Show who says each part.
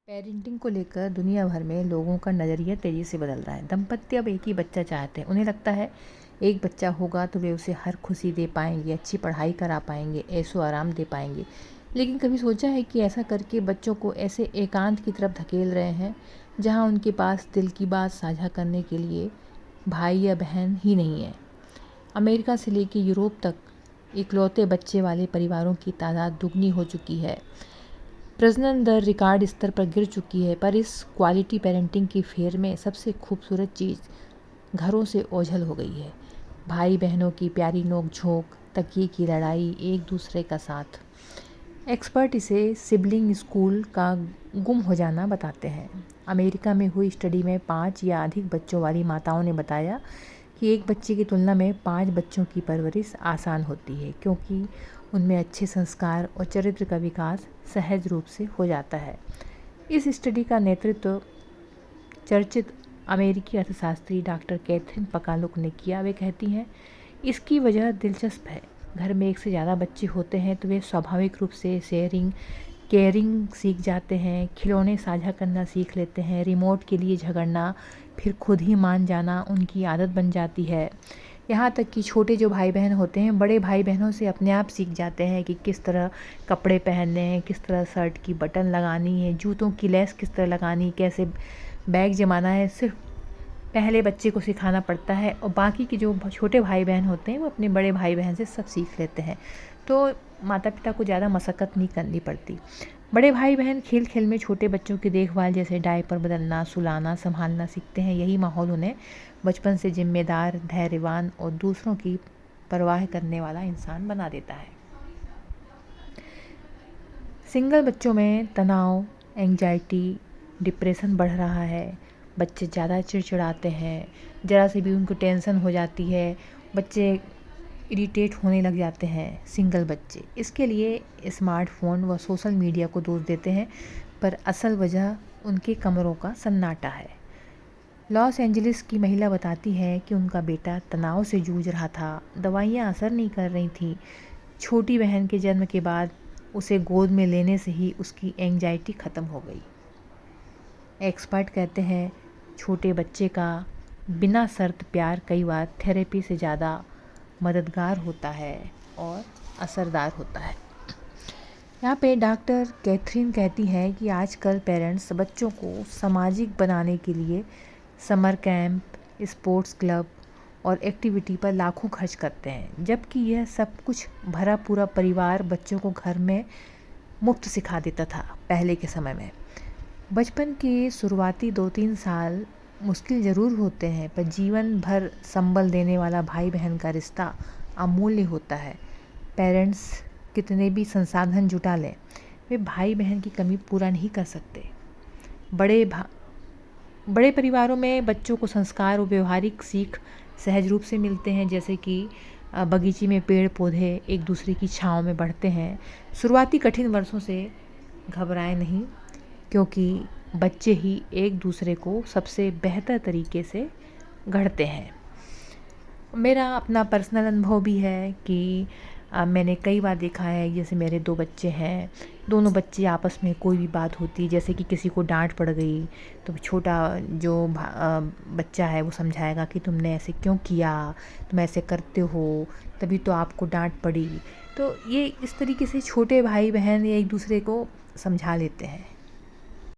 Speaker 1: Parenting को लेकर दुनिया भर में लोगों का नज़रिया तेज़ी से बदल रहा है। दंपत्ति अब एक ही बच्चा चाहते हैं। उन्हें लगता है एक बच्चा होगा तो वे उसे हर खुशी दे पाएंगे, अच्छी पढ़ाई करा पाएंगे, ऐशो आराम दे पाएंगे। लेकिन कभी सोचा है कि ऐसा करके बच्चों को ऐसे एकांत की तरफ धकेल रहे हैं जहां उनके पास दिल की बात साझा करने के लिए भाई या बहन ही नहीं है। अमेरिका से लेकर यूरोप तक इकलौते बच्चे वाले परिवारों की तादाद दुगनी हो चुकी है। प्रजनन दर रिकॉर्ड स्तर पर गिर चुकी है, पर इस क्वालिटी पेरेंटिंग की फेर में सबसे खूबसूरत चीज़ घरों से ओझल हो गई है। भाई बहनों की प्यारी नोक झोंक, तकिए की लड़ाई, एक दूसरे का साथ। एक्सपर्ट इसे सिबलिंग स्कूल का गुम हो जाना बताते हैं। अमेरिका में हुई स्टडी में 5 या अधिक बच्चों वाली माताओं ने बताया कि एक बच्चे की तुलना में 5 बच्चों की परवरिश आसान होती है, क्योंकि उनमें अच्छे संस्कार और चरित्र का विकास सहज रूप से हो जाता है। इस स्टडी का नेतृत्व चर्चित अमेरिकी अर्थशास्त्री डॉक्टर कैथरीन पकालुक ने किया। वे कहती हैं, इसकी वजह दिलचस्प है। घर में एक से ज़्यादा बच्चे होते हैं तो वे स्वाभाविक रूप से शेयरिंग, केयरिंग सीख जाते हैं, खिलौने साझा करना सीख लेते हैं, रिमोट के लिए झगड़ना, फिर खुद ही मान जाना उनकी आदत बन जाती है। यहाँ तक कि छोटे जो भाई बहन होते हैं बड़े भाई बहनों से अपने आप सीख जाते हैं कि किस तरह कपड़े पहनने हैं, किस तरह शर्ट की बटन लगानी है, जूतों की लेस किस तरह लगानी, कैसे बैग जमाना है। सिर्फ पहले बच्चे को सिखाना पड़ता है और बाकी के जो छोटे भाई बहन होते हैं वो अपने बड़े भाई बहन से सब सीख लेते हैं। तो माता पिता को ज़्यादा मशक्क़त नहीं करनी पड़ती। बड़े भाई बहन खेल खेल में छोटे बच्चों की देखभाल जैसे डायपर बदलना, सुलाना, संभालना सीखते हैं। यही माहौल उन्हें बचपन से जिम्मेदार, धैर्यवान और दूसरों की परवाह करने वाला इंसान बना देता है। सिंगल बच्चों में तनाव, एंजाइटी, डिप्रेशन बढ़ रहा है। बच्चे ज़्यादा चिड़चिड़ाते हैं, ज़रा से भी उनको टेंशन हो जाती है, बच्चे इरिटेट होने लग जाते हैं सिंगल बच्चे। इसके लिए स्मार्टफोन व सोशल मीडिया को दोष देते हैं, पर असल वजह उनके कमरों का सन्नाटा है। लॉस एंजलिस की महिला बताती है कि उनका बेटा तनाव से जूझ रहा था, दवाइयाँ असर नहीं कर रही थीं। छोटी बहन के जन्म के बाद उसे गोद में लेने से ही उसकी एंजाइटी ख़त्म हो गई। एक्सपर्ट कहते हैं, छोटे बच्चे का बिना शर्त प्यार कई बार थेरेपी से ज़्यादा मददगार होता है और असरदार होता है। यहाँ पे डॉक्टर कैथरीन कहती हैं कि आजकल पेरेंट्स बच्चों को सामाजिक बनाने के लिए समर कैंप, स्पोर्ट्स क्लब और एक्टिविटी पर लाखों खर्च करते हैं, जबकि यह सब कुछ भरा पूरा परिवार बच्चों को घर में मुफ्त सिखा देता था पहले के समय में। बचपन के शुरुआती 2-3 साल मुश्किल ज़रूर होते हैं, पर जीवन भर संबल देने वाला भाई बहन का रिश्ता अमूल्य होता है। पेरेंट्स कितने भी संसाधन जुटा लें, वे भाई बहन की कमी पूरा नहीं कर सकते। बड़े परिवारों में बच्चों को संस्कार और व्यवहारिक सीख सहज रूप से मिलते हैं, जैसे कि बगीचे में पेड़ पौधे एक दूसरे की छाँव में बढ़ते हैं। शुरुआती कठिन वर्षों से घबराएं नहीं, क्योंकि बच्चे ही एक दूसरे को सबसे बेहतर तरीके से गढ़ते हैं। मेरा अपना पर्सनल अनुभव भी है कि मैंने कई बार देखा है, जैसे मेरे 2 बच्चे हैं, दोनों बच्चे आपस में कोई भी बात होती, जैसे कि किसी को डांट पड़ गई तो छोटा जो बच्चा है वो समझाएगा कि तुमने ऐसे क्यों किया, तुम ऐसे करते हो तभी तो आपको डांट पड़ी। तो ये इस तरीके से छोटे भाई बहन एक दूसरे को समझा लेते हैं।